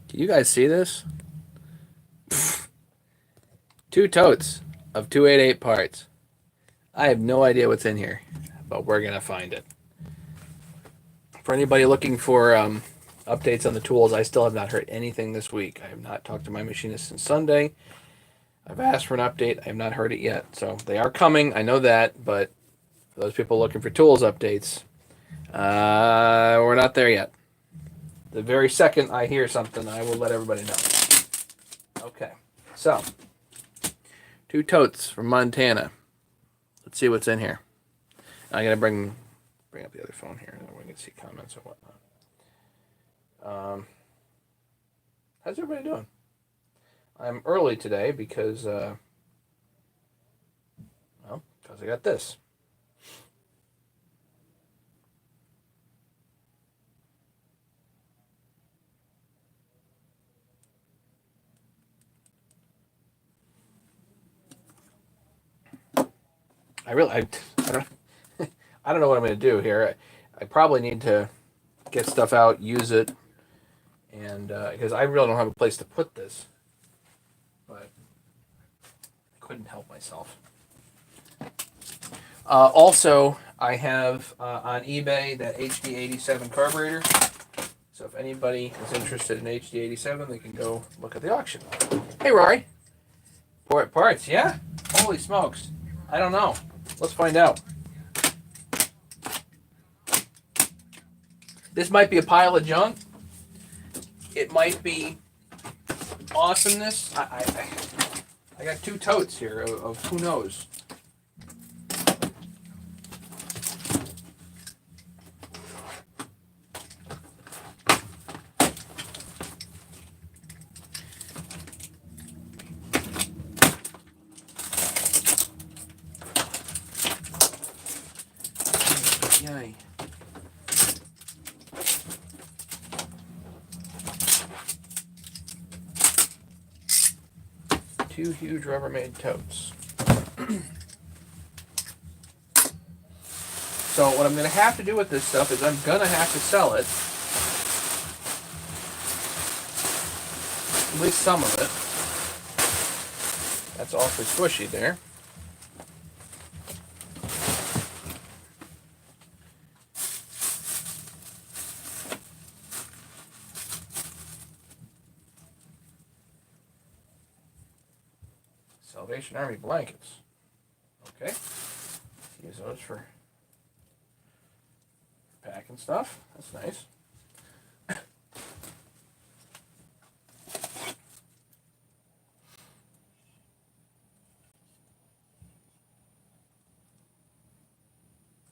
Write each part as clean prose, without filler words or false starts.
Do you guys see this? Two totes of 288 parts. I have no idea what's in here, but we're gonna find it. For anybody looking for updates on the tools, I still have not heard anything this week. I have not talked to my machinist since Sunday. I've asked for an update. I have not heard it yet. So they are coming. I know that, but for those people looking for tools updates, we're not there yet. The very second I hear something, I will let everybody know. Okay, so two totes from Montana. Let's see what's in here. I'm gonna bring up the other phone here, and we can see comments or whatnot. How's everybody doing? I'm early today because, because I got this. I don't I don't know what I'm going to do here. I probably need to get stuff out, use it, and because I really don't have a place to put this, but I couldn't help myself. Also, I have on eBay that HD87 carburetor. So if anybody is interested in HD87, they can go look at the auction. Hey, Rory. Parts, yeah? Holy smokes. I don't know. Let's find out. This might be a pile of junk. It might be awesomeness. I got two totes here of who knows. Yay. Two huge Rubbermaid totes. So what I'm going to have to do with this stuff is I'm going to have to sell it. At least some of it. That's awfully squishy there. Salvation Army blankets. Okay. Use those for packing stuff. That's nice.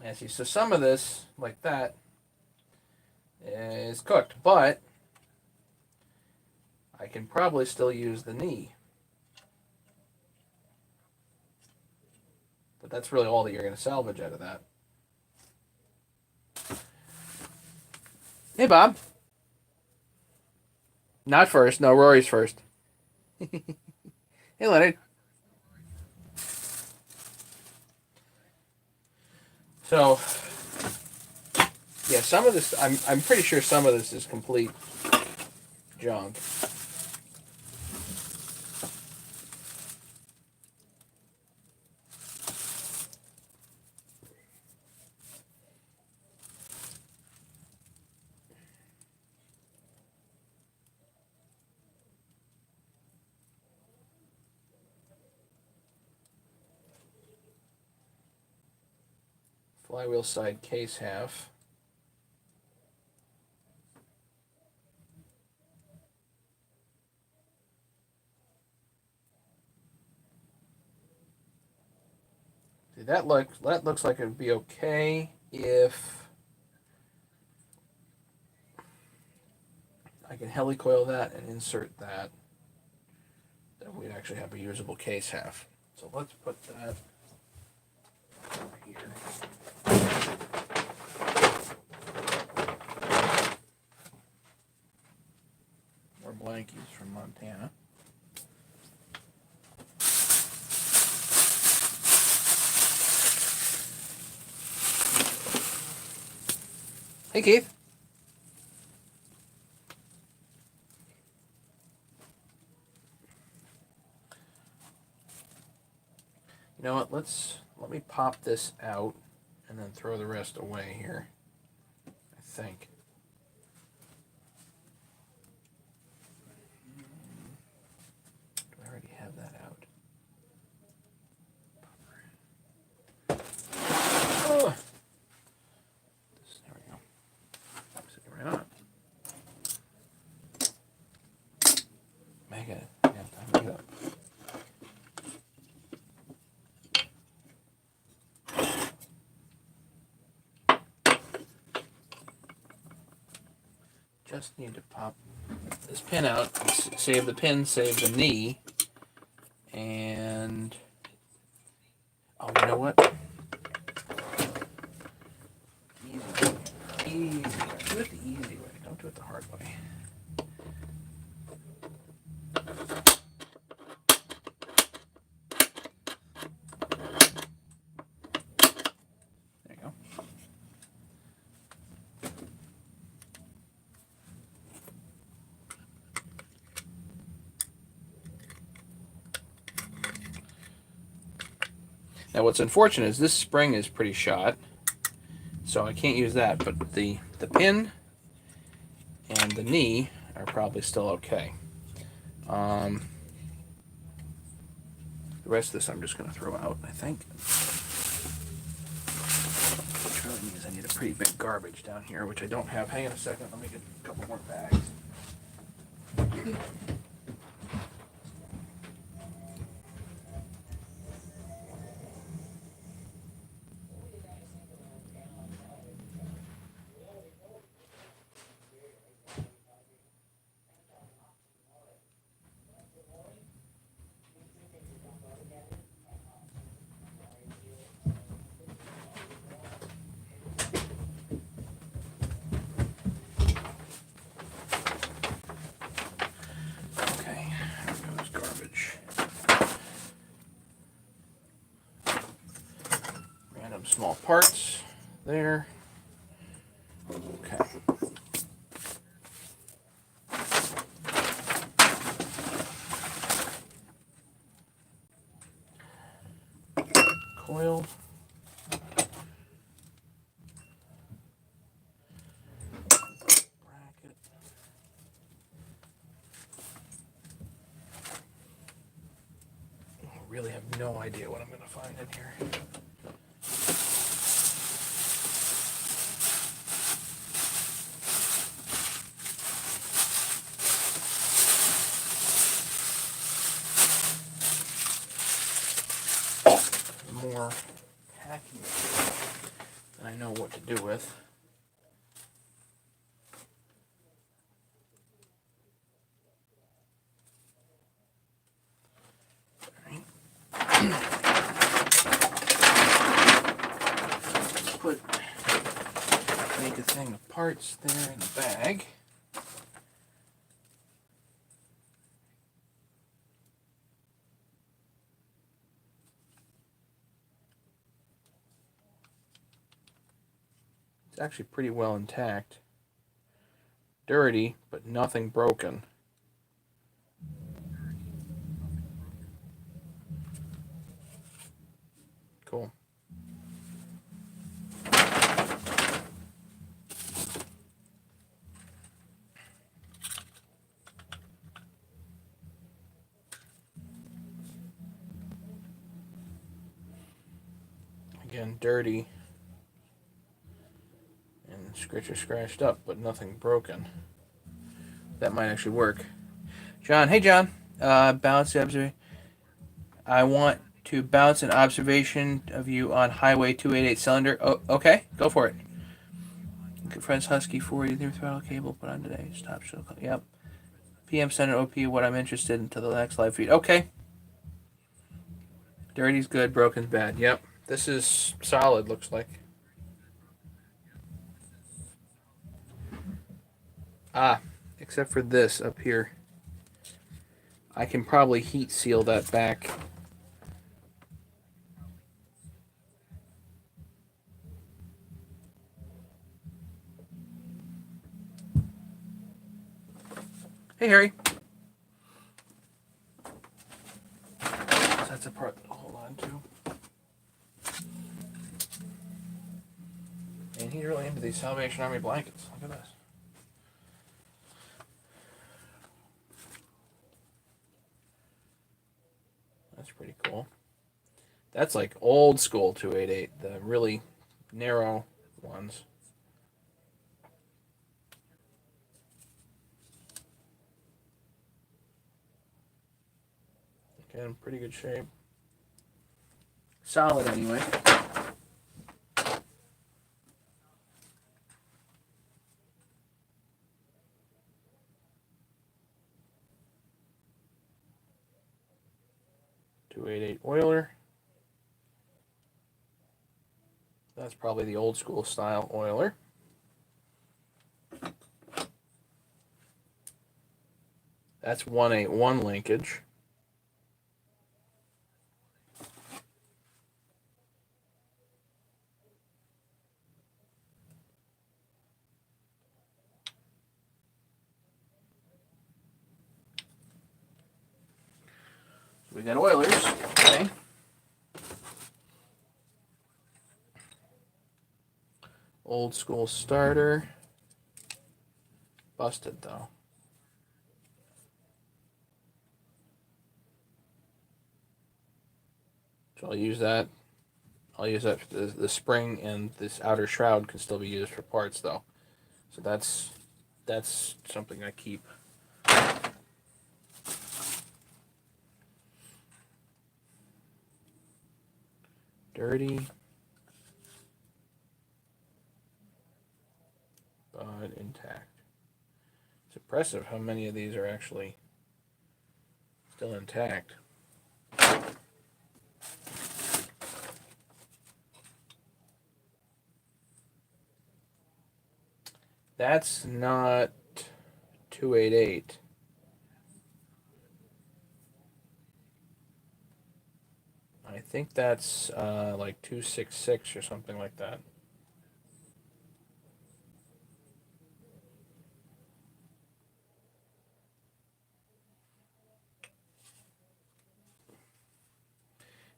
And see, so some of this, like that, is cooked, but I can probably still use the knee. But that's really all that you're going to salvage out of that. Hey, Bob. Not first. No, Rory's first. Hey, Leonard. So, yeah, some of this, I'm pretty sure some of this is complete junk. Flywheel side case half. See, that looks like it'd be okay if I can helicoil that and insert that. Then we'd actually have a usable case half. So let's put that over here. More blankies from Montana. Hey, Keith. know what? Let me pop this out and then throw the rest away here. I think. Do I already have that out? Oh. There we go. Sitting right on it. Make it. Yeah, time to get up. Just need to pop this pin out, save the pin, save the knee, and oh, you know what? Easy. Do it the easy way. Don't do it the hard way. There you go. Now what's unfortunate is this spring is pretty shot, so I can't use that, but the pin and the knee are probably still okay. The rest of this I'm just going to throw out, I think. Which really means I need a pretty big garbage down here, which I don't have. Hang on a second, let me get a couple more bags. Okay, there goes garbage. Random small parts there. Okay. Coil. Bracket. I really have no idea what I'm going to find in here. More packing than I know what to do with. Make a thing of parts there in the bag. It's actually pretty well intact. Dirty, but nothing broken. Cool. Again, dirty. And scratched up, but nothing broken. That might actually work. John, hey John. Bounce the observation. I want to bounce an observation of you on Highway 288 cylinder. Oh, okay, go for it. Good friends Husky 40 new throttle cable put on today. Stop show. Yep. PM Center OP. What I'm interested in to the next live feed. Okay. Dirty's good. Broken's bad. Yep. This is solid. Looks like. Ah, except for this up here. I can probably heat seal that back. Hey, Harry. So that's a part that I'll hold on to. he's really into these Salvation Army blankets. Look at this. That's pretty cool. That's like old school 288, the really narrow ones. Okay, in pretty good shape. Solid anyway. .288 oiler. That's probably the old school style oiler. That's 181 linkage. We got oilers. Okay. Old school starter. Busted though. So I'll use that. I'll use that. The spring and this outer shroud can still be used for parts though. So that's something I keep. Dirty. But intact. It's impressive how many of these are actually still intact. That's not 288. I think that's like 266 or something like that.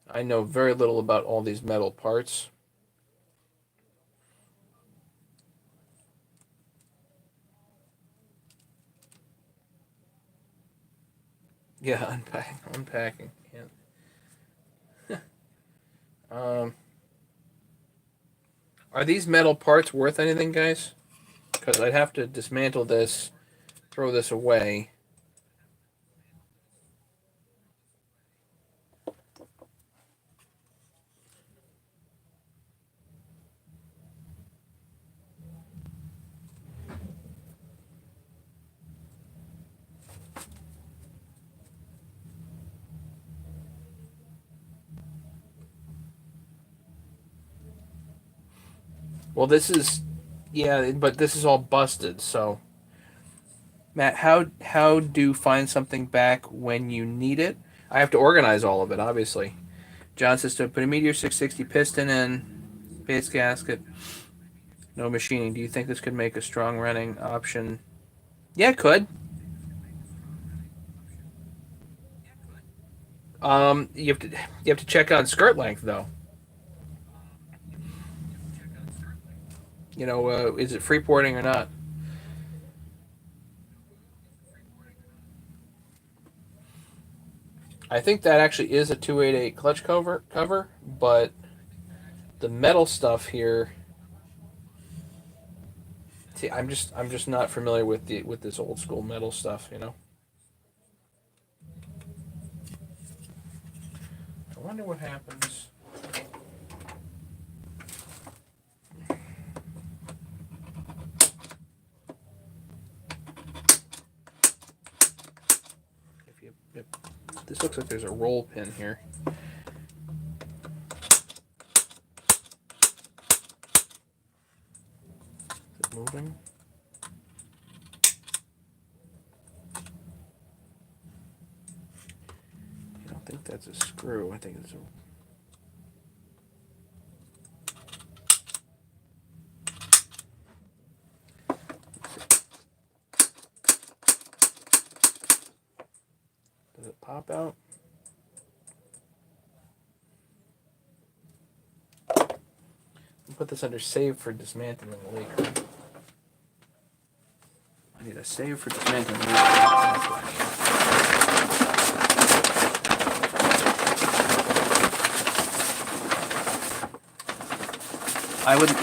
I know very little about all these metal parts. Yeah, unpacking. Yeah. Are these metal parts worth anything, guys? Because I'd have to dismantle this, throw this away. Well, this is, yeah, but this is all busted. So, Matt, how do you find something back when you need it? I have to organize all of it, obviously. John says to put a Meteor 660 piston in, base gasket, no machining. Do you think this could make a strong running option? Yeah, it could. You have to check on skirt length though. Is it free porting or not? I think that actually is a 288 clutch cover, but the metal stuff here. See, I'm just not familiar with this old school metal stuff. I wonder what happens. If this looks like there's a roll pin here. Is it moving? I don't think that's a screw. I think it's a. Does it pop out? I'm put this under save for dismantling later. I need a save for dismantling later. That's what I need.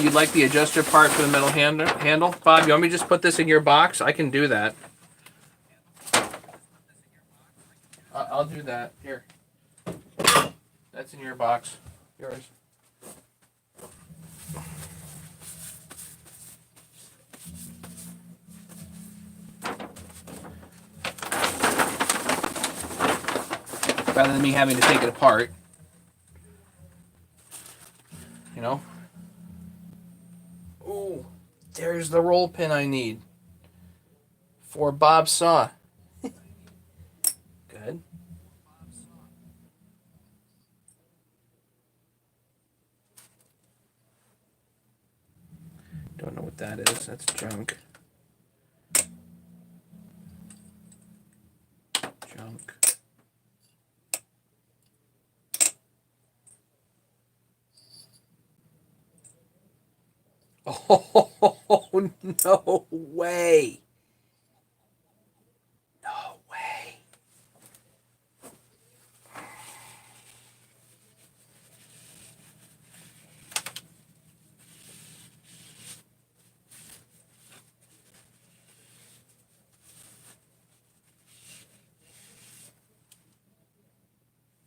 You'd like the adjuster part for the metal handle? Bob, you want me to just put this in your box? I can do that. I'll do that. Here. That's in your box. Yours. Rather than me having to take it apart. You know? Ooh, there's the roll pin I need for Bob's saw. Good. Don't know what that is. That's junk. Junk. Oh, no way. No way.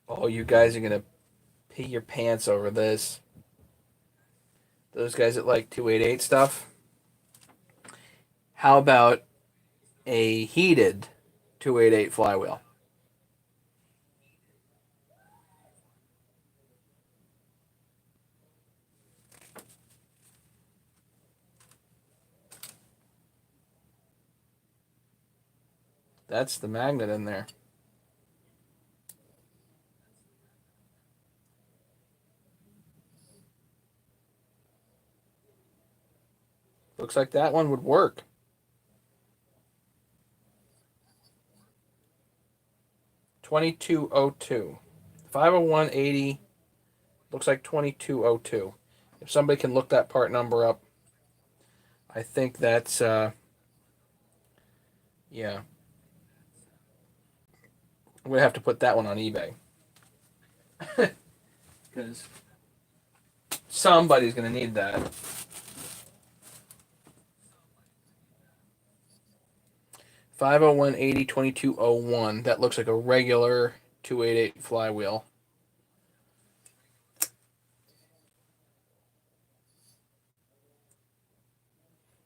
Oh, you guys are going to pee your pants over this. Those guys that like 288 stuff. How about a heated 288 flywheel? That's the magnet in there. Looks like that one would work. $22.02. 501.80 looks like $22.02. If somebody can look that part number up, I think that's yeah. I'm gonna have to put that one on eBay because somebody's gonna need that. 501.80 2201. That looks like a regular 288 flywheel.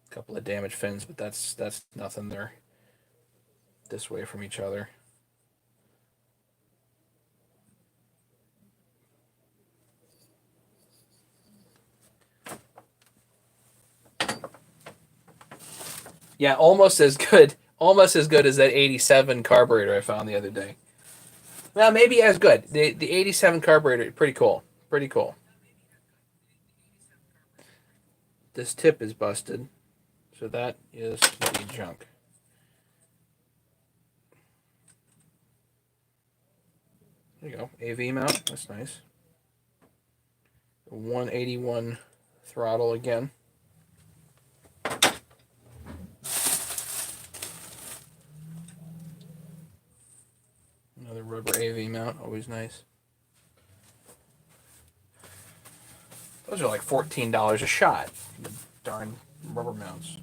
Couple of damaged fins, but that's nothing. They're this way from each other. Yeah, almost as good. Almost as good as that 87 carburetor I found the other day. Well, maybe as good. The 87 carburetor, pretty cool. Pretty cool. This tip is busted, so that is the junk. There you go. AV mount. That's nice. 181 throttle again. Another rubber AV mount. Always nice. Those are like $14 a shot. The darn rubber mounts.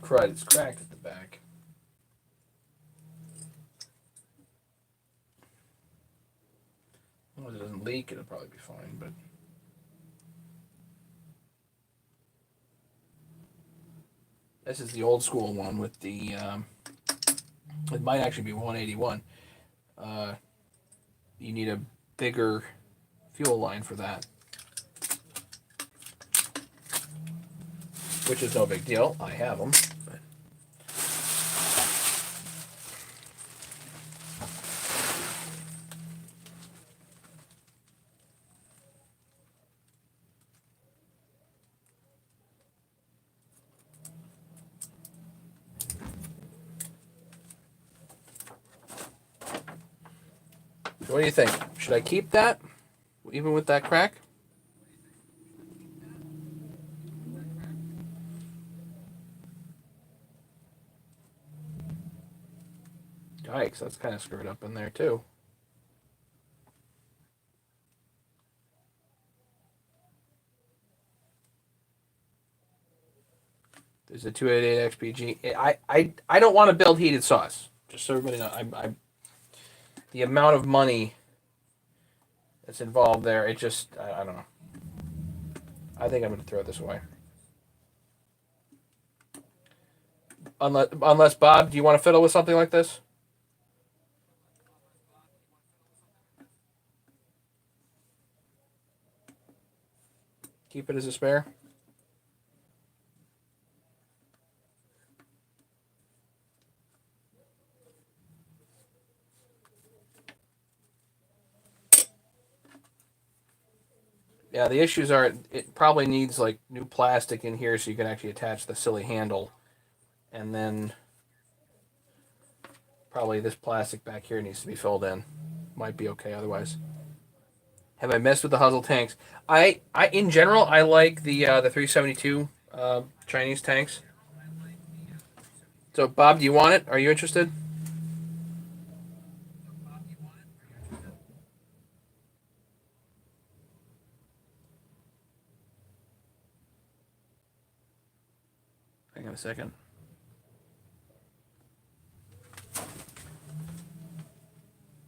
Crud, it's cracked at the back. Well, it doesn't leak, it'll probably be fine, but This is the old school one with the. It might actually be 181. Uh, you need a bigger fuel line for that, which is no big deal. I have them. But. So what do you think? Should I keep that, even with that crack? Yikes, that's kind of screwed up in there too. There's a 288 XPG. I don't want to build heated sauce. Just so everybody knows, the amount of money that's involved there, it just, I don't know. I think I'm going to throw this away. Unless Bob, do you want to fiddle with something like this? Keep it as a spare. Yeah, the issues are it probably needs like new plastic in here so you can actually attach the silly handle, and then probably this plastic back here needs to be filled in. Might be okay otherwise. Have I messed with the Huzzle tanks? I in general I like the 372 Chinese tanks. So Bob, do you want it? Are you interested? Hang on a second.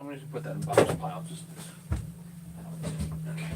I'm gonna just put that in Bob's pile. Just okay.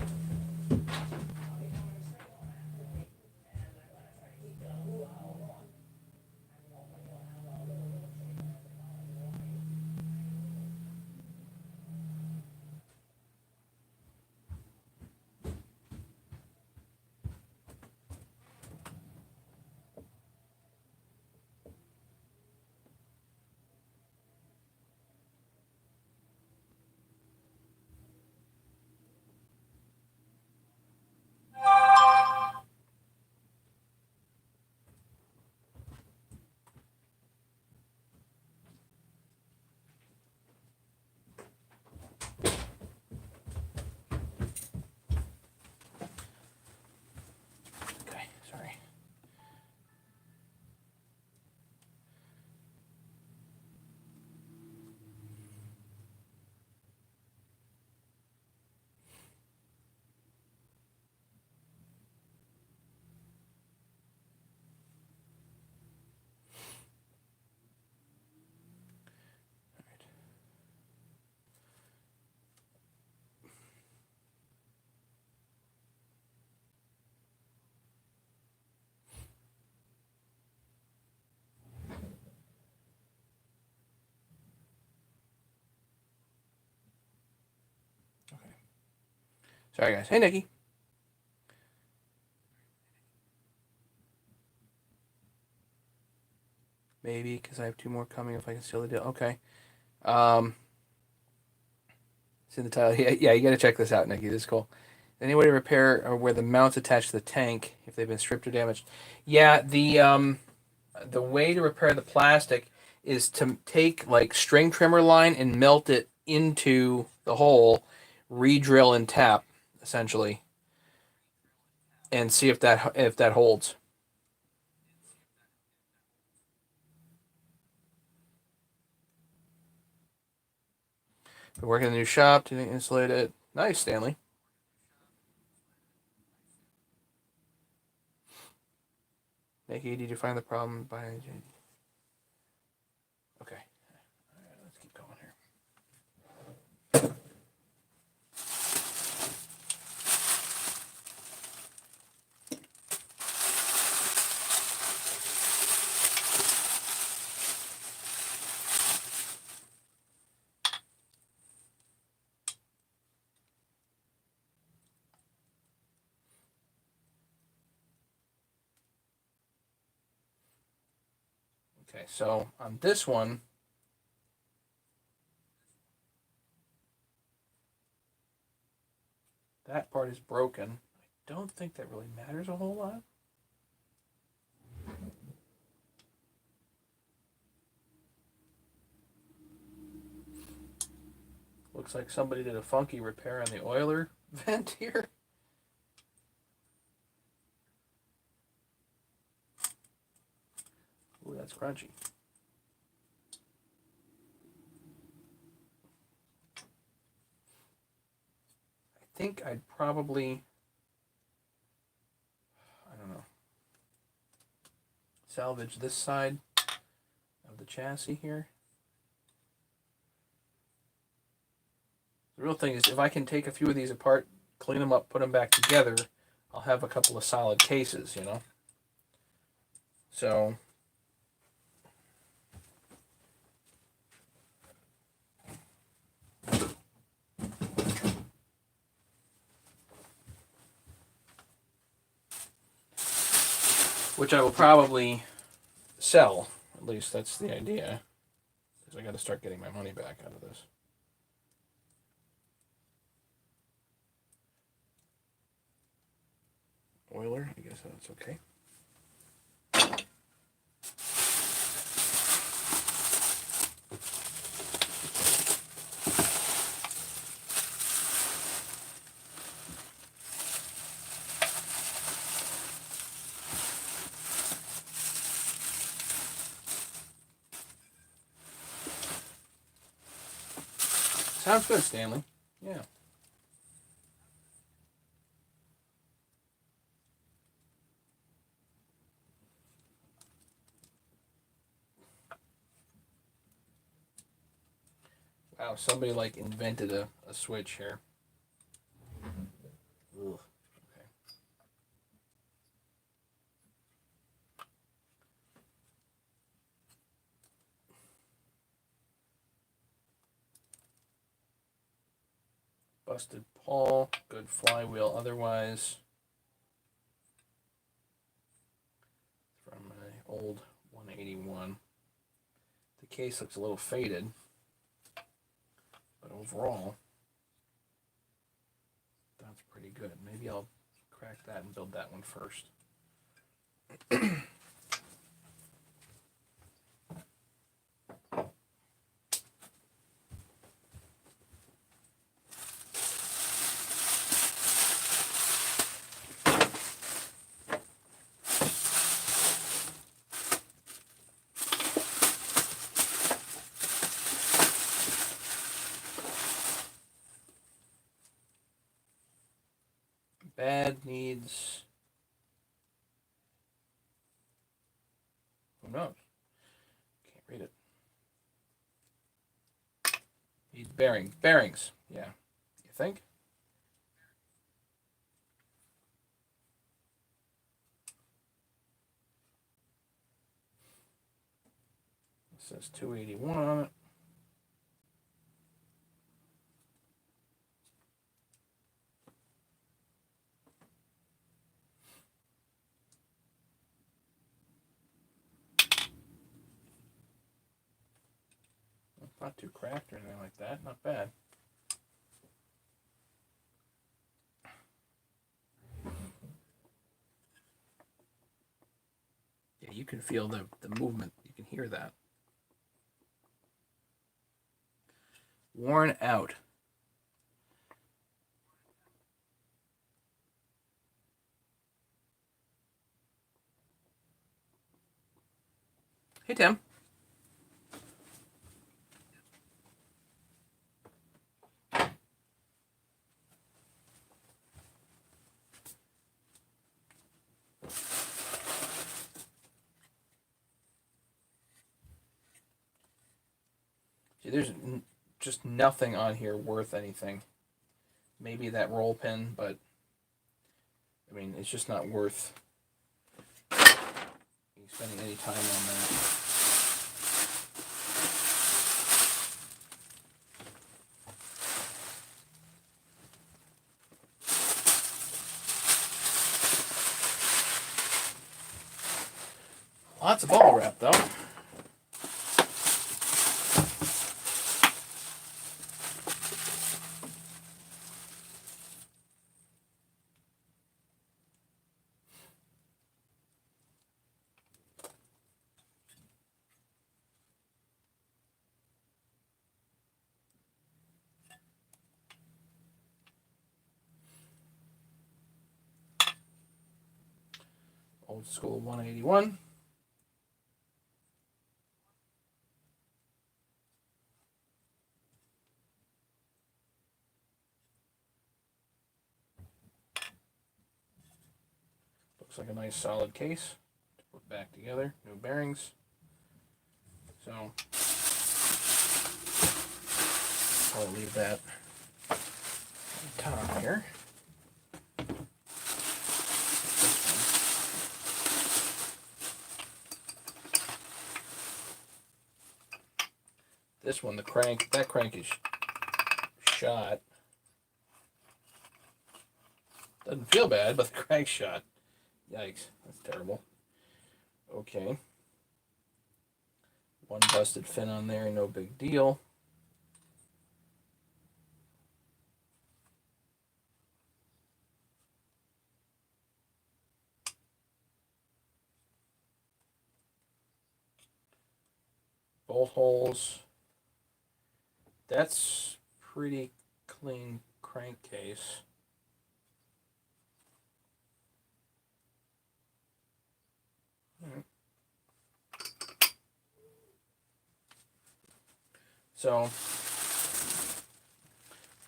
Okay, sorry. Okay. Sorry guys. Hey Nikki. Maybe because I have two more coming if I can seal the deal. Okay. Um, it's in the title. Yeah, you got to check this out, Nikki. This is cool. Any way to repair or where the mounts attached to the tank if they've been stripped or damaged? Yeah, the way to repair the plastic is to take like string trimmer line and melt it into the hole, re-drill and tap essentially, and see if that holds. Been working in the new shop to insulate it. Nice, Stanley. Nikki, did you find the problem by? Okay, let's keep going here. Okay, so on this one, that part is broken. I don't think that really matters a whole lot. Looks like somebody did a funky repair on the oiler vent here. Ooh, that's crunchy. I think I'd probably, I don't know, salvage this side of the chassis here. The real thing is if I can take a few of these apart, clean them up, put them back together, I'll have a couple of solid cases, you know? So which I will probably sell. At least that's the idea. Because I got to start getting my money back out of this. Oiler, I guess that's okay. Sounds good, Stanley. Yeah. Wow, somebody like invented a switch here. Ugh. Okay. Busted Paul, good flywheel otherwise. From an old 181. The case looks a little faded, but overall, that's pretty good. Maybe I'll crack that and build that one first. Bad needs, who knows? Can't read it. Needs bearings. Yeah, you think? It says 281 on it. Not too cracked or anything like that. Not bad. Yeah, you can feel the movement. You can hear that. Worn out. Hey, Tim. See, there's just nothing on here worth anything. Maybe that roll pin, but I mean, it's just not worth spending any time on that. Lots of bubble wrap, though. Old school 181. Looks like a nice solid case to put back together. New bearings. So I'll leave that on top here. This one, that crank is shot. Doesn't feel bad, but the crank's shot. Yikes, that's terrible. Okay. One busted fin on there, no big deal. Bolt holes. That's pretty clean crankcase. So,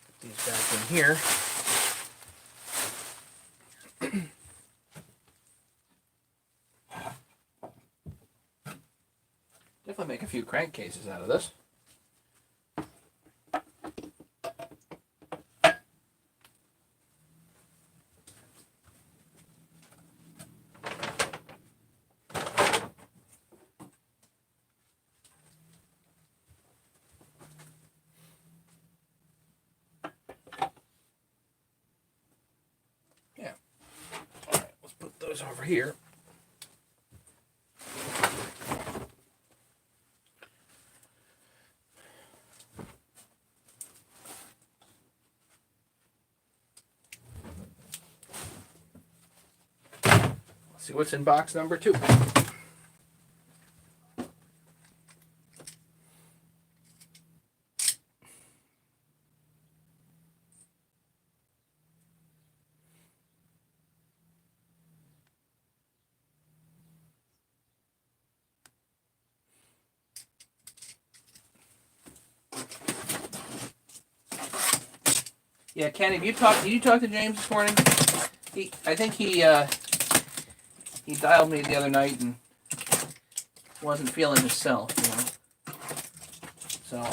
put these back in here. Definitely make a few crankcases out of this. Yeah. All right, let's put those over here. See what's in box number 2. Yeah, Kenny, did you talk to James this morning? I think he dialed me the other night and wasn't feeling himself, So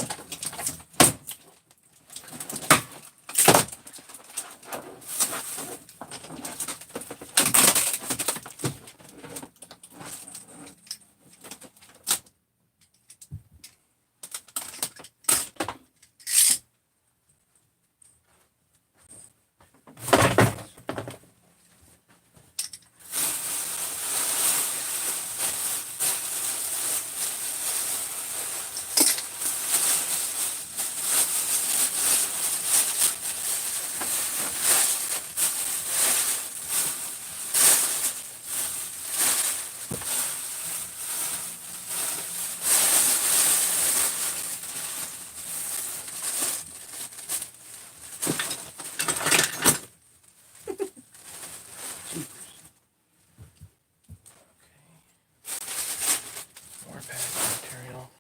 more packing material.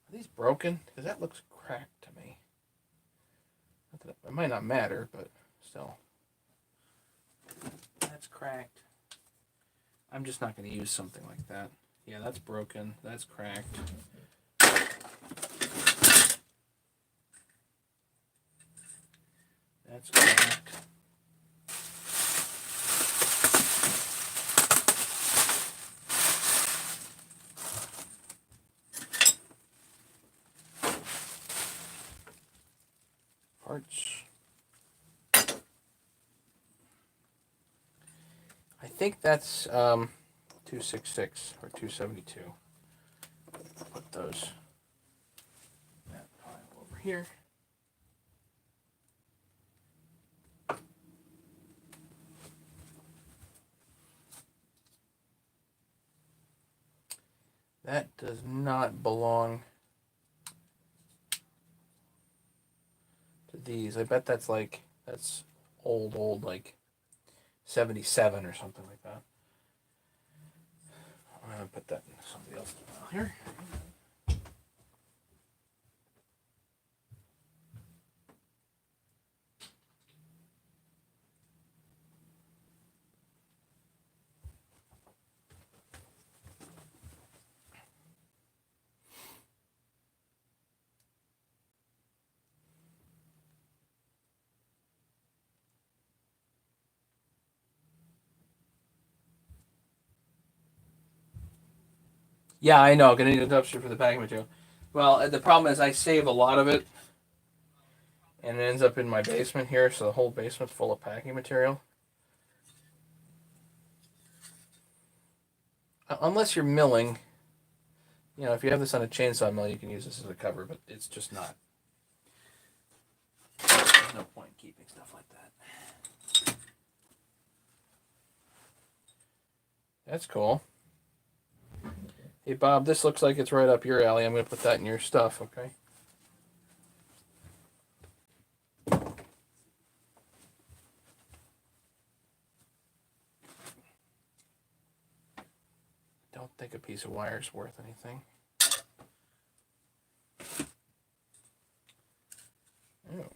Are these broken? Because that looks cracked to me. It might not matter, but still. That's cracked. I'm just not going to use something like that. Yeah, that's broken. That's cracked. That's cracked. Parts. I think that's 266 or 272. Put those that pile over here. That does not belong to these. I bet that's old, like 77 or something like that. I'm gonna put that in somebody else's file here. Yeah, I know. Gonna need a dumpster for the packing material. Well, the problem is I save a lot of it, and it ends up in my basement here, so the whole basement's full of packing material. Unless you're milling, if you have this on a chainsaw mill, you can use this as a cover, but it's just not. There's no point in keeping stuff like that. That's cool. Hey, Bob, this looks like it's right up your alley. I'm going to put that in your stuff, okay? Don't think a piece of wire is worth anything. Oh.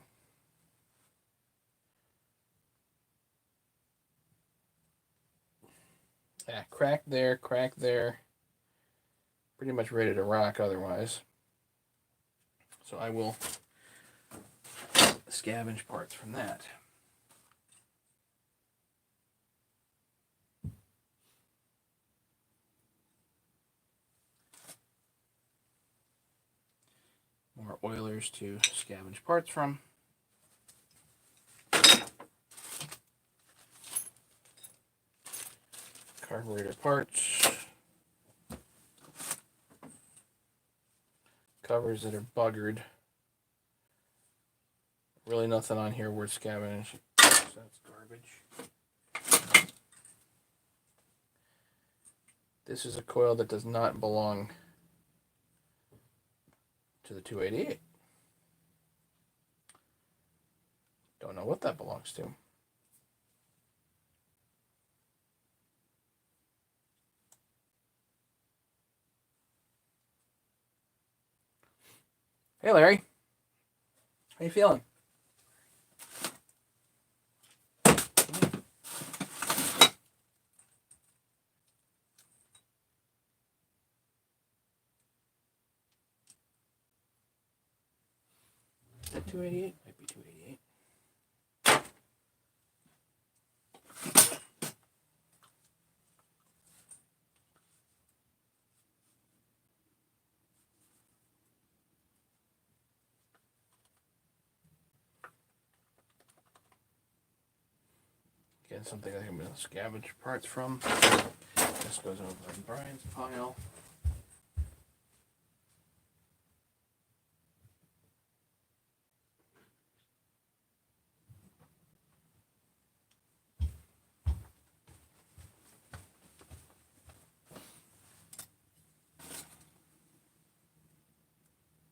Yeah, crack there, crack there. Pretty much ready to rock otherwise. So I will scavenge parts from that. More oilers to scavenge parts from. Carburetor parts. Covers that are buggered. Really nothing on here worth scavenging. So that's garbage. This is a coil that does not belong to the 288. Don't know what that belongs to. Hey, Larry. How you feeling? Is that 288? Might be 288. Again, something I think I'm going to scavenge parts from. This goes over in Brian's pile.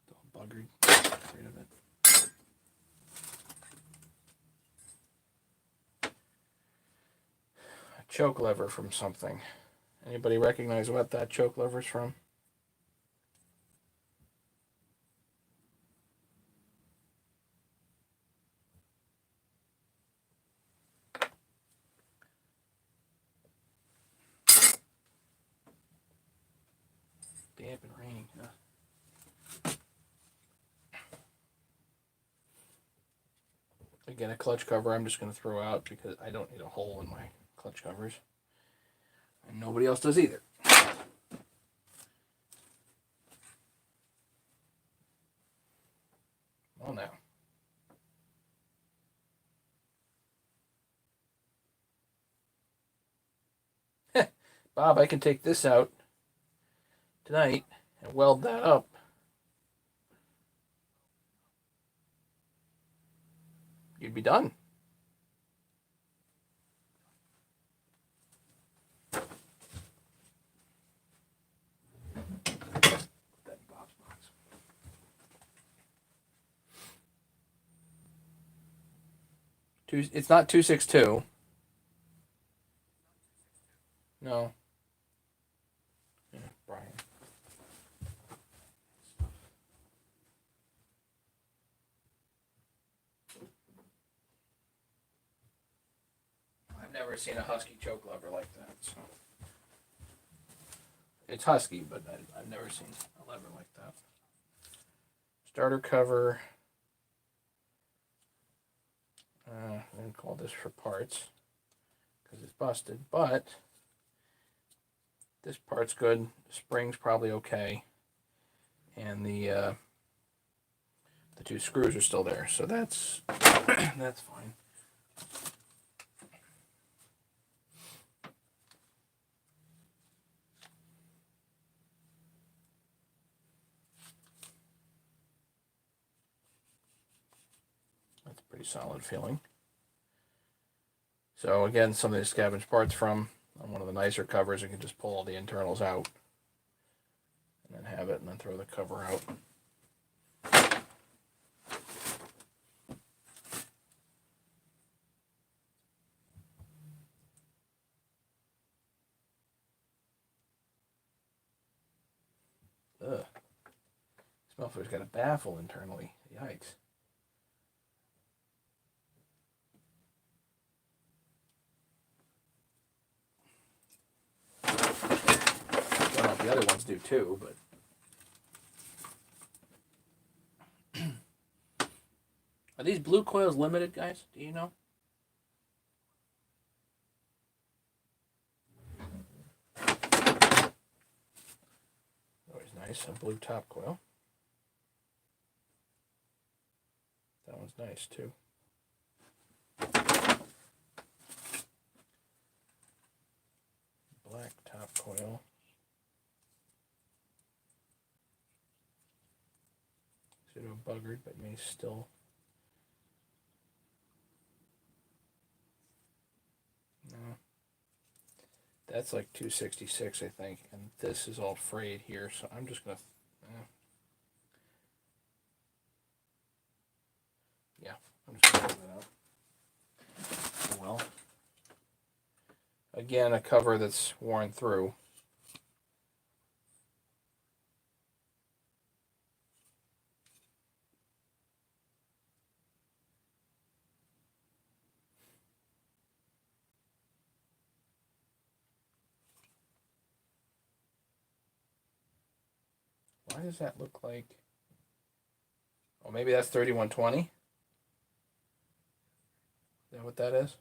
It's all buggered. Get rid of it. A choke lever from something. Anybody recognize what that choke lever's from? Damp and raining. Again, a clutch cover I'm just going to throw out because I don't need a hole in my clutch covers. And nobody else does either. Well, now. Bob, I can take this out tonight and weld that up. You'd be done. It's not 262. No. Yeah, Brian. I've never seen a Husky choke lever like that. So. It's Husky, but I've never seen a lever like that. Starter cover. I'm going to call this for parts because it's busted, but this part's good. The spring's probably okay, and the 2 screws are still there, so that's that's fine. That's a pretty solid feeling. So again, some of the scavenged parts from on one of the nicer covers, you can just pull all the internals out and then have it and then throw the cover out. Ugh. This motherfucker's got a baffle internally. Yikes. I don't know if the other ones do too, but are these blue coils limited, guys? Do you know? Always nice, a blue top coil. That one's nice too. Black top coil. Pseudo buggered, but may still. No. That's like 266, I think, and this is all frayed here, so I'm just gonna. Yeah, I'm just gonna pull that out. Oh, well. Again, a cover that's worn through. Why does that look like? Oh, maybe that's 3120. Is that what that is?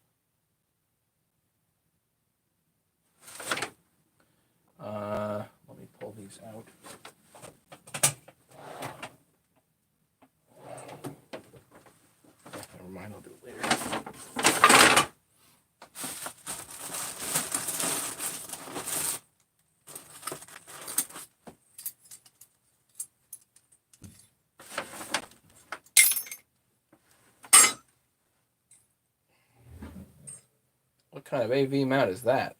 Let me pull these out. Never mind, I'll do it later. What kind of AV mount is that?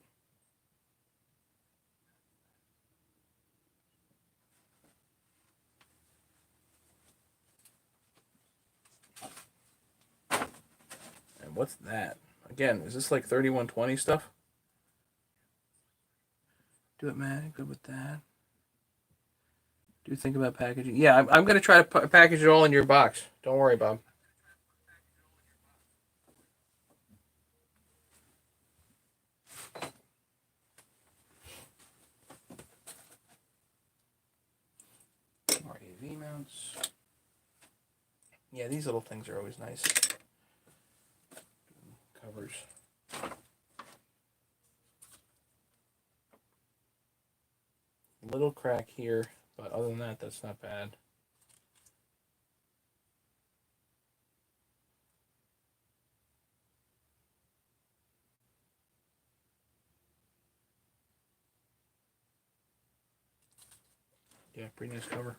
And what's that? Again, is this like 3120 stuff? Do it, man. Good with that. Do think about packaging. Yeah, I'm going to try to package it all in your box. Don't worry, Bob. More AV mounts. Yeah, these little things are always nice. Covers. Little crack here, but other than that, that's not bad. Yeah, pretty nice cover.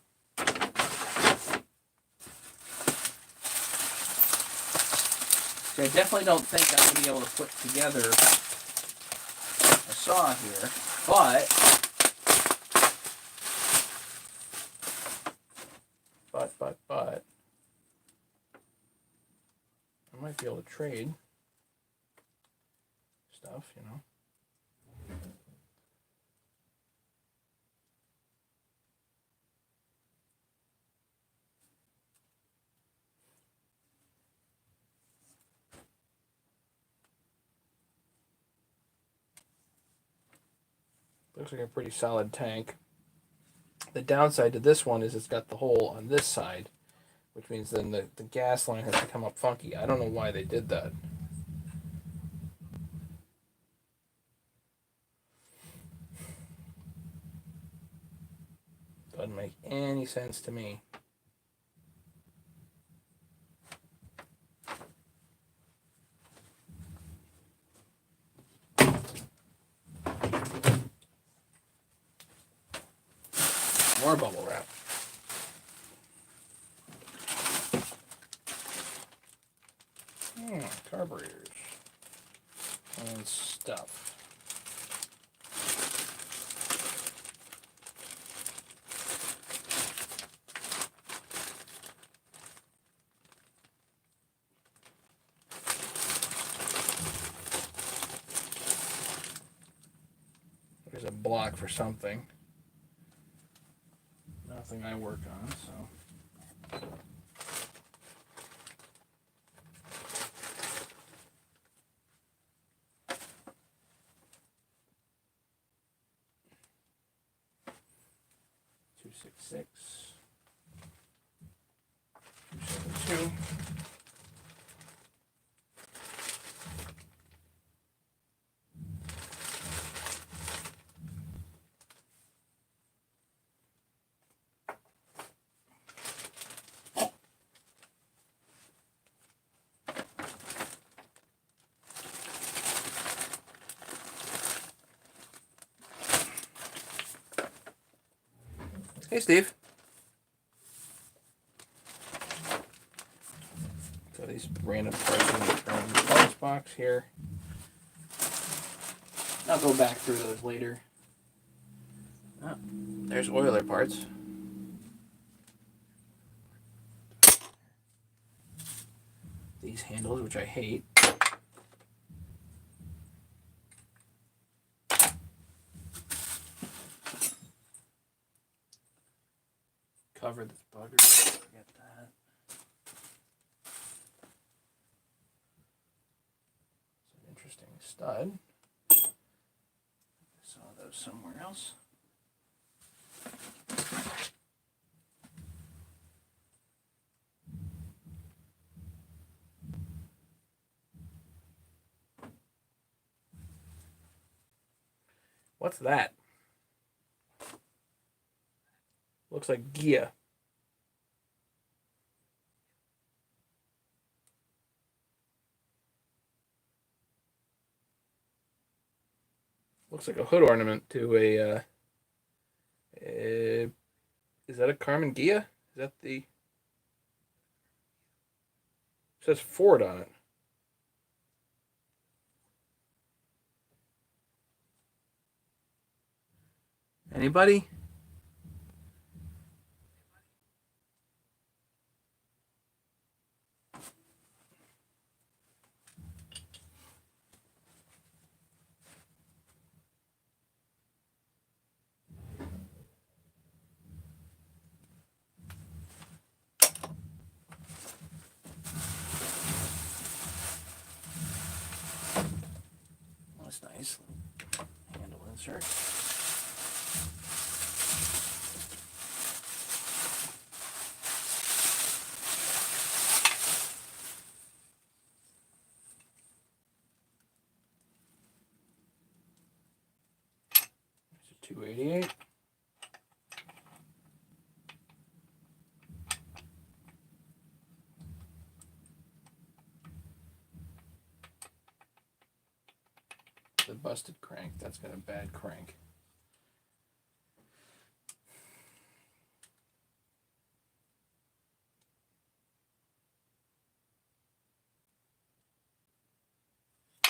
So I definitely don't think I'm going to be able to put together a saw here, but I might be able to trade. you know. Looks like a pretty solid tank. The downside to this one is it's got the hole on this side, which means then the gas line has to come up funky. I don't know why they did that. Doesn't make any sense to me. More bubble wrap. Carburetors and stuff. There's a block for something. Nothing I work on, so. Two 6.6. 2.72. Hey, Steve. So these random parts in the parts box here. I'll go back through those later. Oh, there's oiler parts. These handles, which I hate. Cover this bugger. Forget that. It's an interesting stud. I saw those somewhere else. What's that? Looks like Gia. Looks like a hood ornament to a. Is that a Carmen Gia? Is that the? It says Ford on it. Anybody? That's nice. Handle insert. There's a 288. The busted crank. That's got a bad crank.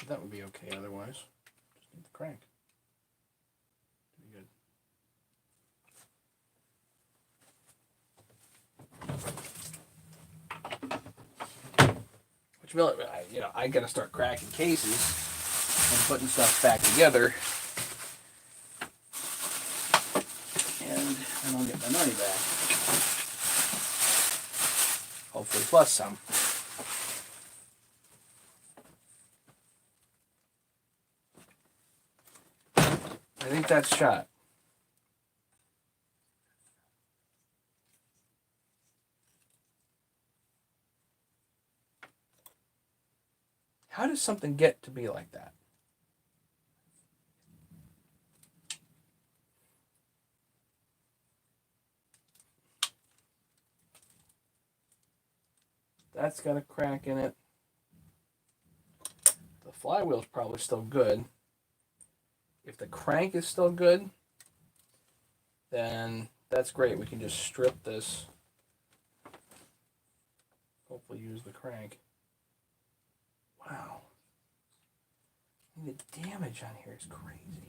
That would be okay otherwise. Just need the crank. Be good. Which, I gotta start cracking cases. and putting stuff back together. And then I'll get my money back. Hopefully plus some. I think that's shot. How does something get to be like that? That's got a crack in it. The flywheel's probably still good. If the crank is still good, then that's great. We can just strip this. Hopefully use the crank. Wow. The damage on here is crazy.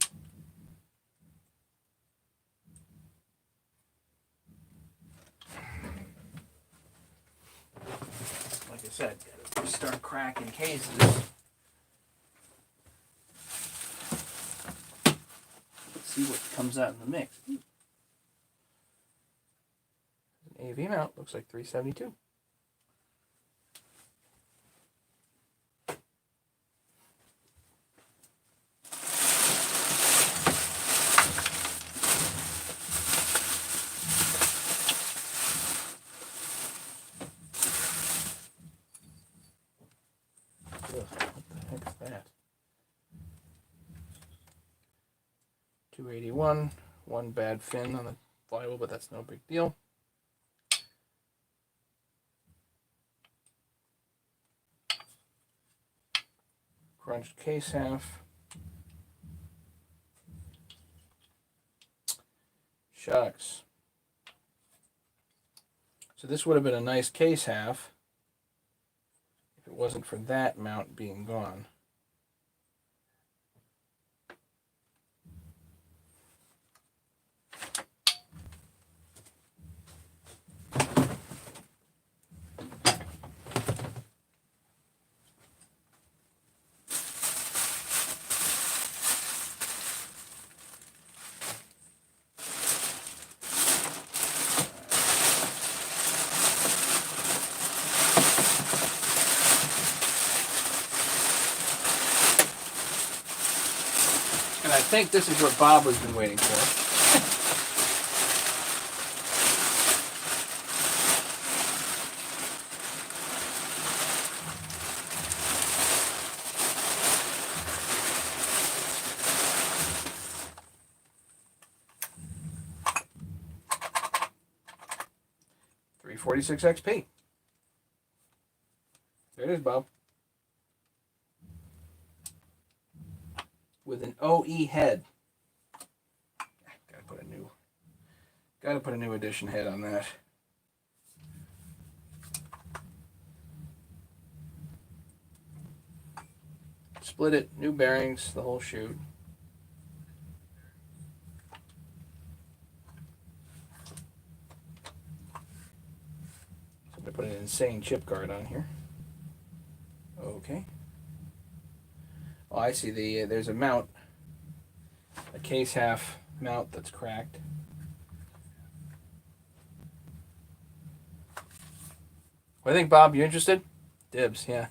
Like I said, gotta start cracking cases. Let's see what comes out in the mix. An AV mount looks like 372. What the heck is that? 281, one bad fin on the flywheel, but that's no big deal. Crunched case half. Shucks. So this would have been a nice case half if it wasn't for that mount being gone. And I think this is what Bob has been waiting for. .46 XP. There it is, Bob. With an OE head. Gotta put a new edition head on that. Split it, new bearings, the whole shoot. So I'm gonna put an insane chip guard on here. Okay. Oh, I see. There's a mount, a case half mount that's cracked. What do you think, Bob? You interested? Dibs, yeah.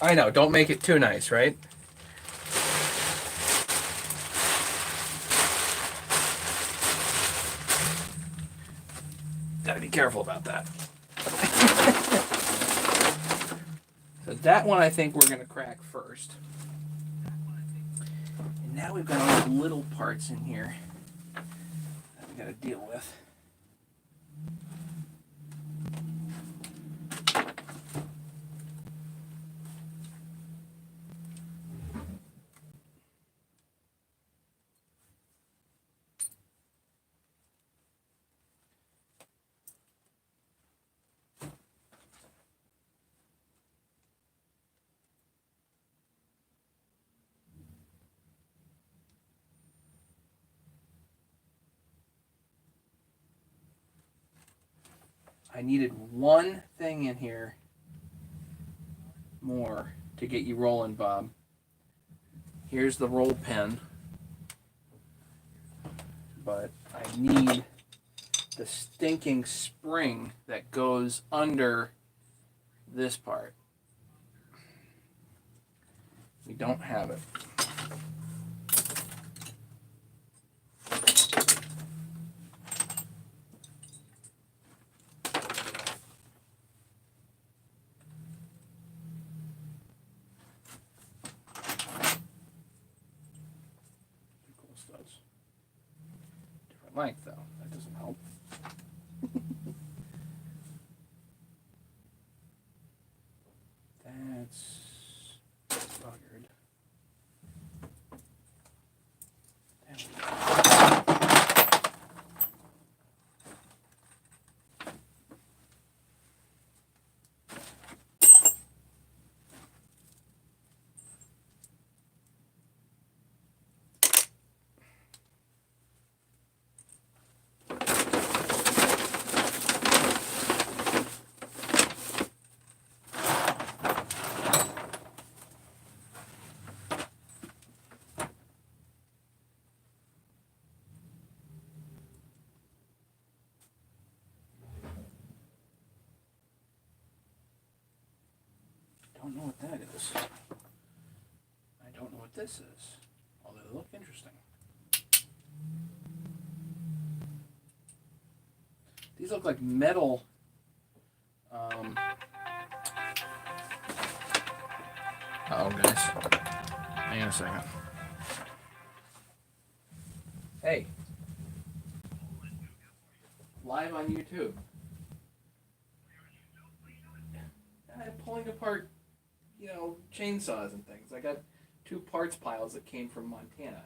I know. Don't make it too nice, right? Gotta be careful about that. So that one I think we're gonna crack first. And now we've got all these little parts in here that we gotta deal with. I needed one thing in here more to get you rolling, Bob. Here's the roll pin, but I need the stinking spring that goes under this part. We don't have it. Cool studs. Different length though. That doesn't help. That's buggered. There we go. I don't know what that is. I don't know what this is, although they look interesting. These look like metal. Uh-oh, guys. Hang on a second. Hey. Live on YouTube. I'm pulling apart, chainsaws and things. I got 2 parts piles that came from Montana.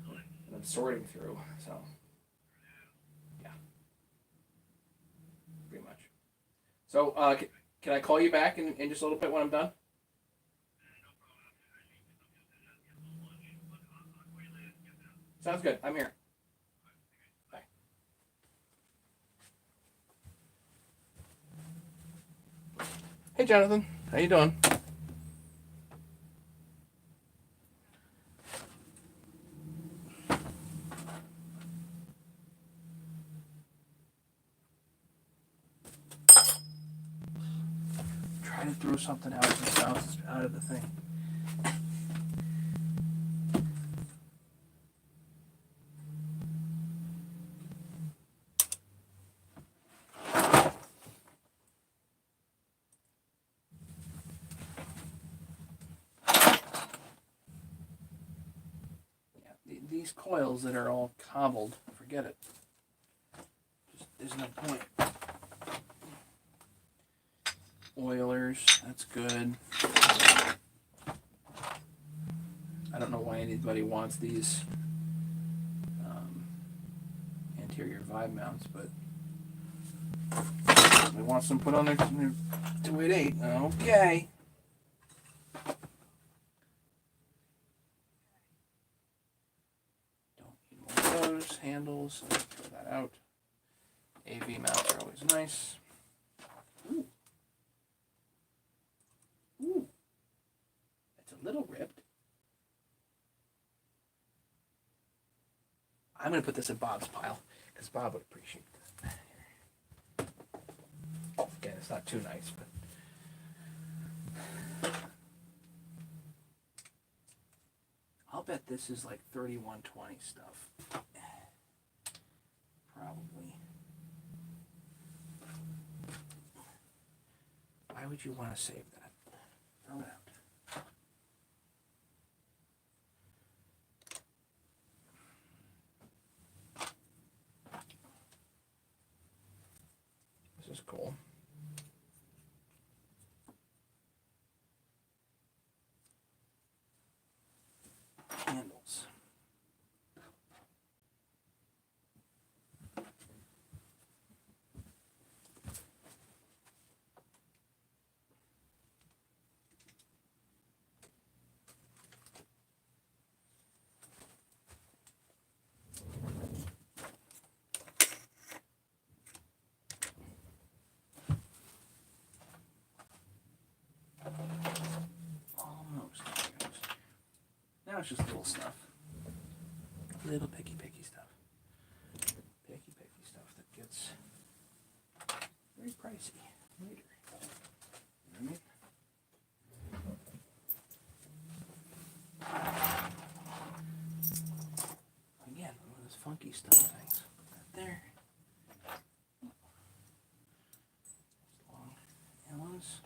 And I'm sorting through, so. Yeah. Pretty much. So, can I call you back in just a little bit when I'm done? Sounds good. I'm here. Bye. Hey, Jonathan. How you doing? Trying to throw something out of the house, out of the thing. These coils that are all cobbled, forget it. There's no point. Oilers, that's good. I don't know why anybody wants these anterior vibe mounts, but they want some put on their 288. Okay. Those handles, so throw that out. AV mounts are always nice. Ooh. Ooh. It's a little ripped. I'm going to put this in Bob's pile, because Bob would appreciate that. Again, it's not too nice, but I'll bet this is like 3120 stuff. Probably. Why would you want to save that? Throw it out. This is cool. Handles. it's just little stuff. Little picky stuff. Picky stuff that gets very pricey later. You know what I mean? Again, one of those funky stuff things. Right there. Long Allen's.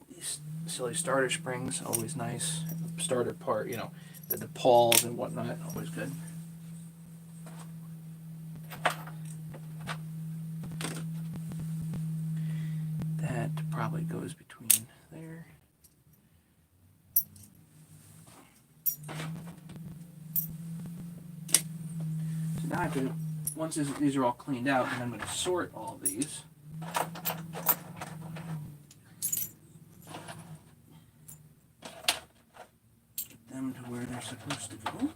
These silly starter springs, always nice. Starter part, you know, the DePauls and whatnot, always good. That probably goes between there. So now I have to, once these are all cleaned out, and I'm going to sort all these. Get them to where they're supposed to go.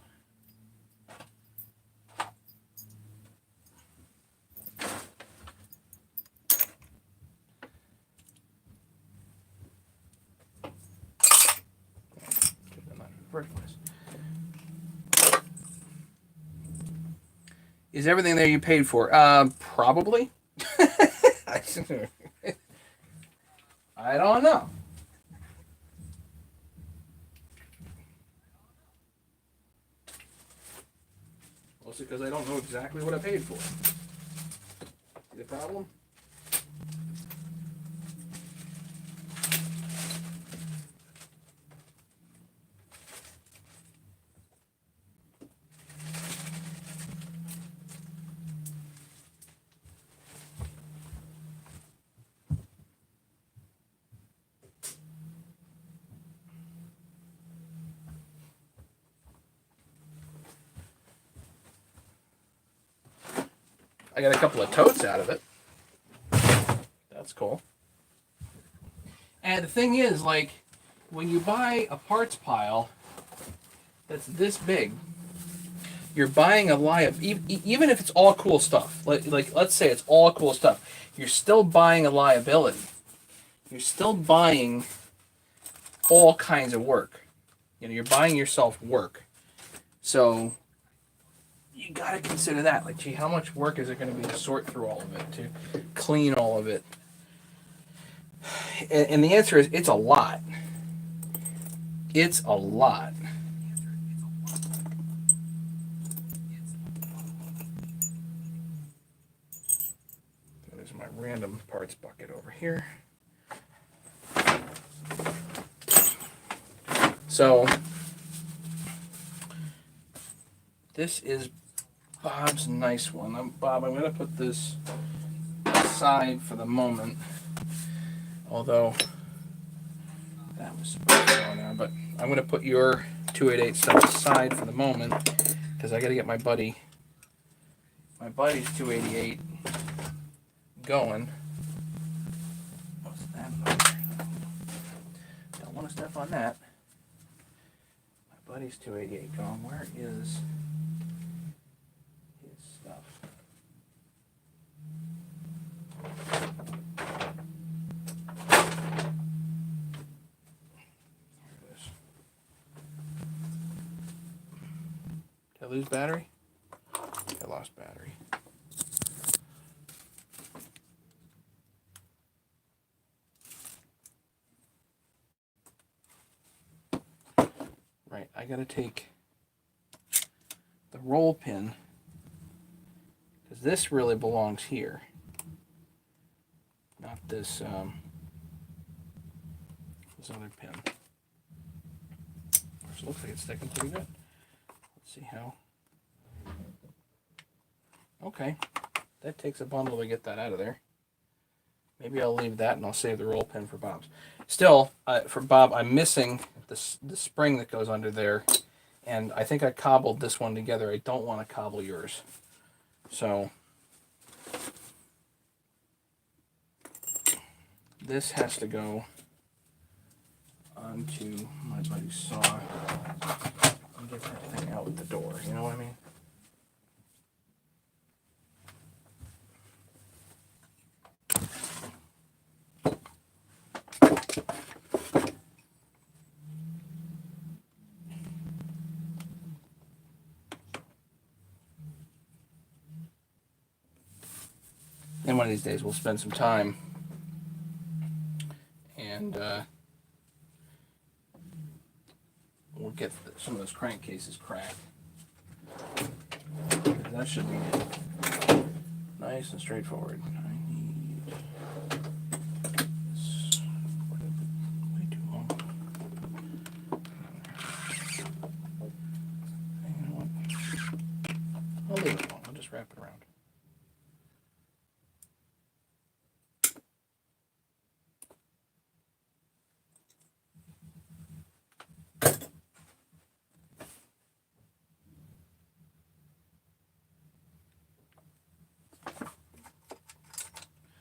First place. Is everything there you paid for? Probably. I don't know. Mostly because I don't know exactly what I paid for. See the problem? I got a couple of totes out of it. That's cool. And the thing is, like, when you buy a parts pile that's this big, you're buying a even if it's all cool stuff. Like let's say it's all cool stuff, you're still buying a liability. You're still buying all kinds of work. You know, you're buying yourself work. So you got to consider that. Like, gee, how much work is it going to be to sort through all of it, to clean all of it? And the answer is, it's a lot. It's a lot. There's my random parts bucket over here. So this is Bob's nice one. Bob, I'm going to put this aside for the moment. Although that was supposed to go on there, but I'm going to put your 288 stuff aside for the moment because I got to get my buddy's 288 going. What's that? Don't want to step on that. My buddy's 288 going. Where is his stuff? Did I lose battery? I lost battery. Right, I gotta take the roll pin because this really belongs here, not this this other pin. Which looks like it's sticking pretty good. Let's see how. Okay, that takes a bundle to get that out of there. Maybe I'll leave that and I'll save the roll pin for Bob's. Still, for Bob, I'm missing the spring that goes under there, and I think I cobbled this one together. I don't want to cobble yours. So this has to go onto my buddy's saw and get that thing out the door. You know what I mean? And one of these days we'll spend some time and we'll get some of those crankcases cracked. That should be nice and straightforward. I need this way too long. You know what? I'll leave it alone. I'll just wrap it around.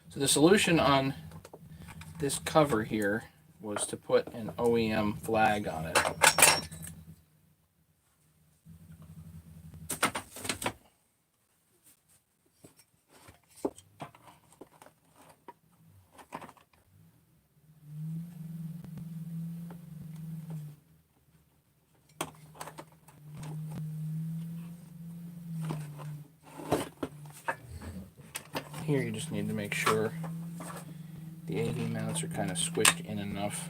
So the solution on this cover here was to put an OEM flag on it. Here you just need to make sure the AV mounts are kind of squished in enough.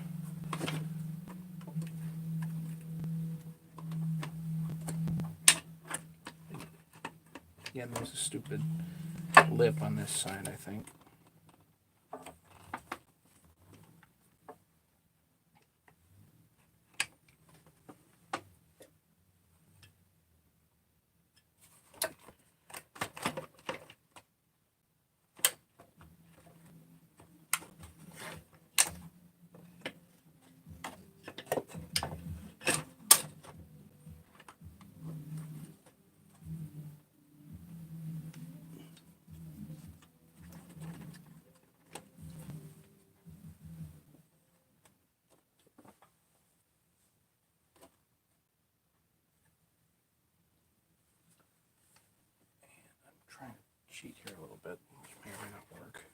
Yeah, there's a stupid lip on this side, I think. Trying to cheat here a little bit, which may or may not work.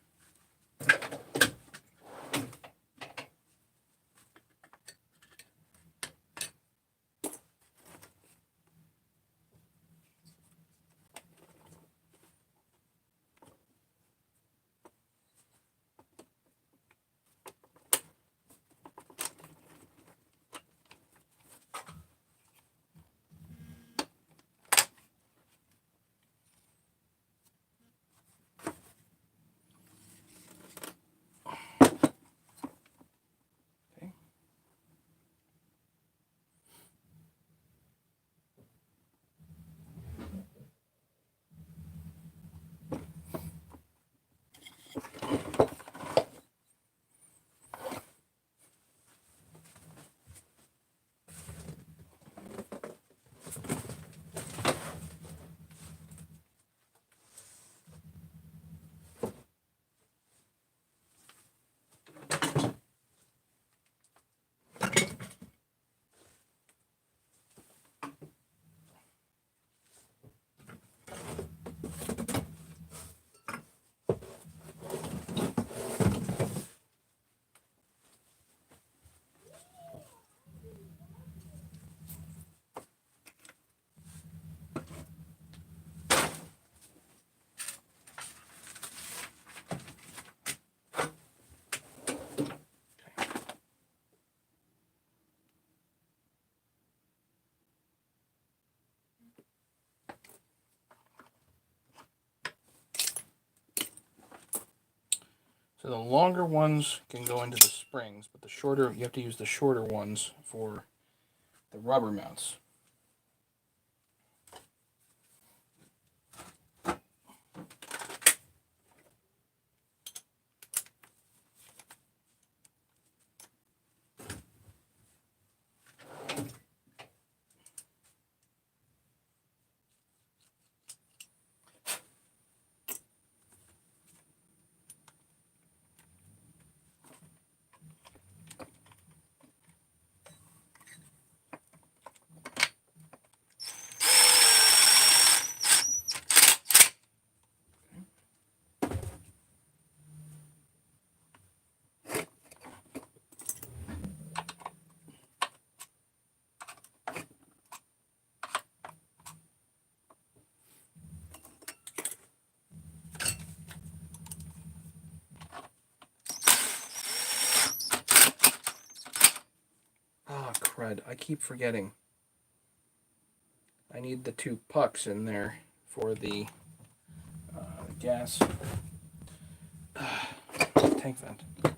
So the longer ones can go into the springs, but the shorter, you have to use the shorter ones for the rubber mounts. crud. I keep forgetting. I need the 2 pucks in there for the gas tank vent. It's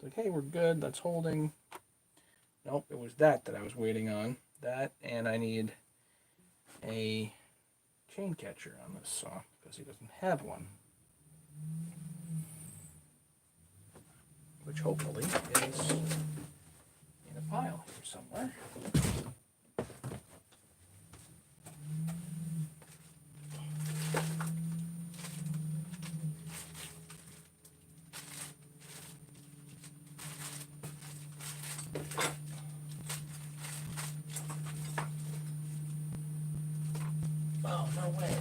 like, hey, we're good. That's holding. Nope, it was that I was waiting on. That, and I need a chain catcher on this saw because he doesn't have one. Which hopefully is in a pile here somewhere. Oh, no way.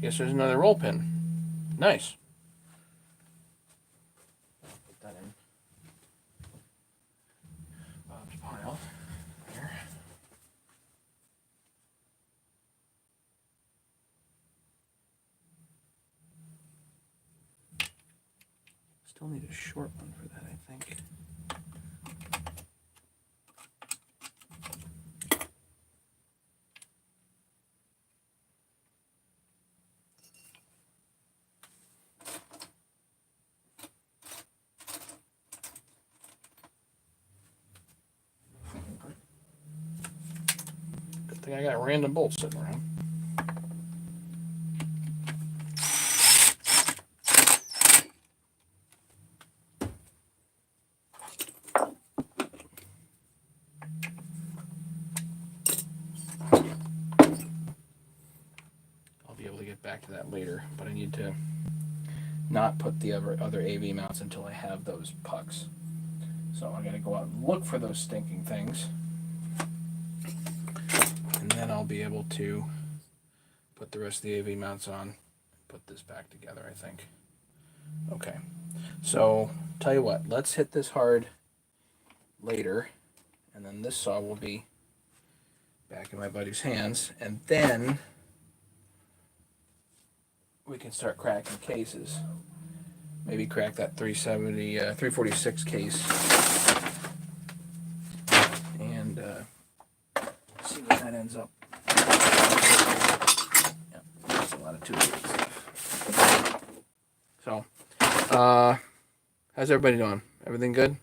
Guess there's another roll pin. Nice. Put that in Bob's pile. There. Still need a short one for that, I think. Good thing I got random bolts sitting around. I'll be able to get back to that later, but I need to not put the other AV mounts until I have those pucks. So I gotta go out and look for those stinking things. And then I'll be able to put the rest of the AV mounts on, put this back together, I think. Okay, so tell you what, let's hit this hard later, and then this saw will be back in my buddy's hands, and then we can start cracking cases. Maybe crack that 346 case, and see what that ends up. Yep, that's a lot of 288 stuff. So, how's everybody doing? Everything good?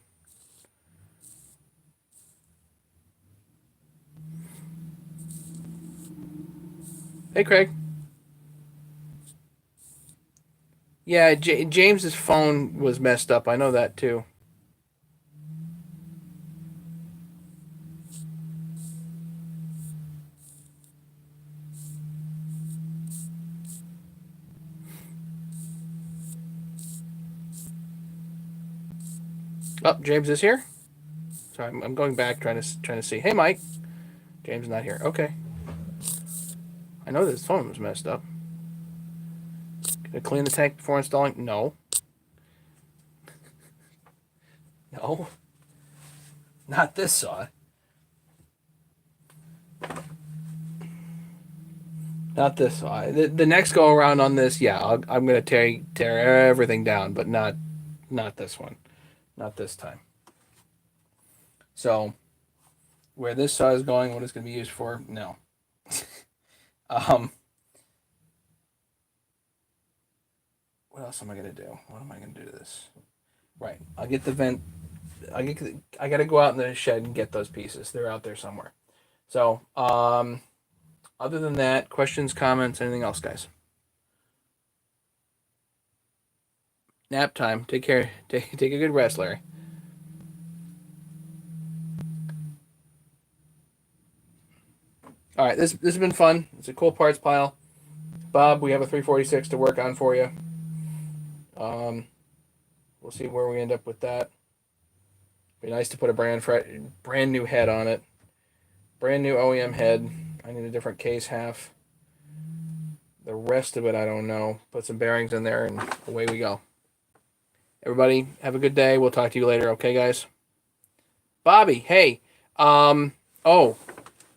Hey, Craig. Yeah, James's phone was messed up. I know that too. Oh, James is here. So I'm going back trying to see. Hey, Mike. James is not here. Okay. I know that his phone was messed up. Gonna clean the tank before installing? No. No. Not this saw. Not this saw. The next go around on this, yeah, I'm gonna tear everything down, but not this one. Not this time. So, where this saw is going, what it's going to be used for, no. What else am I going to do? What am I going to do to this? Right. I'll get the vent. I got to go out in the shed and get those pieces. They're out there somewhere. So, other than that, questions, comments, anything else, guys? Nap time. Take care. Take a good rest, Larry. All right, this has been fun. It's a cool parts pile. Bob, we have a 346 to work on for you. We'll see where we end up with that. Be nice to put a brand new head on it. Brand new OEM head. I need a different case half. The rest of it, I don't know. Put some bearings in there, and away we go. Everybody, have a good day. We'll talk to you later, okay, guys? Bobby, hey. Oh,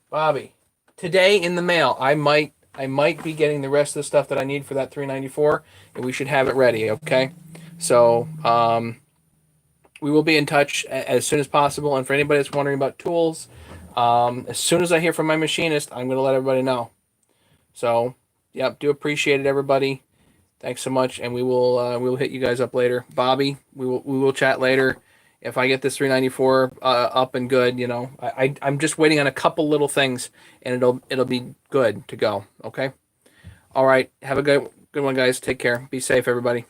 Bobby. Today in the mail, I might be getting the rest of the stuff that I need for that 394, and we should have it ready, okay? So, we will be in touch as soon as possible. And for anybody that's wondering about tools, as soon as I hear from my machinist, I'm going to let everybody know. So, yep, do appreciate it, everybody. Thanks so much, and we will hit you guys up later. Bobby, we will chat later. If I get this 394 up and good, you know, I'm just waiting on a couple little things, and it'll be good to go. Okay. All right. Have a good one, guys. Take care. Be safe, everybody.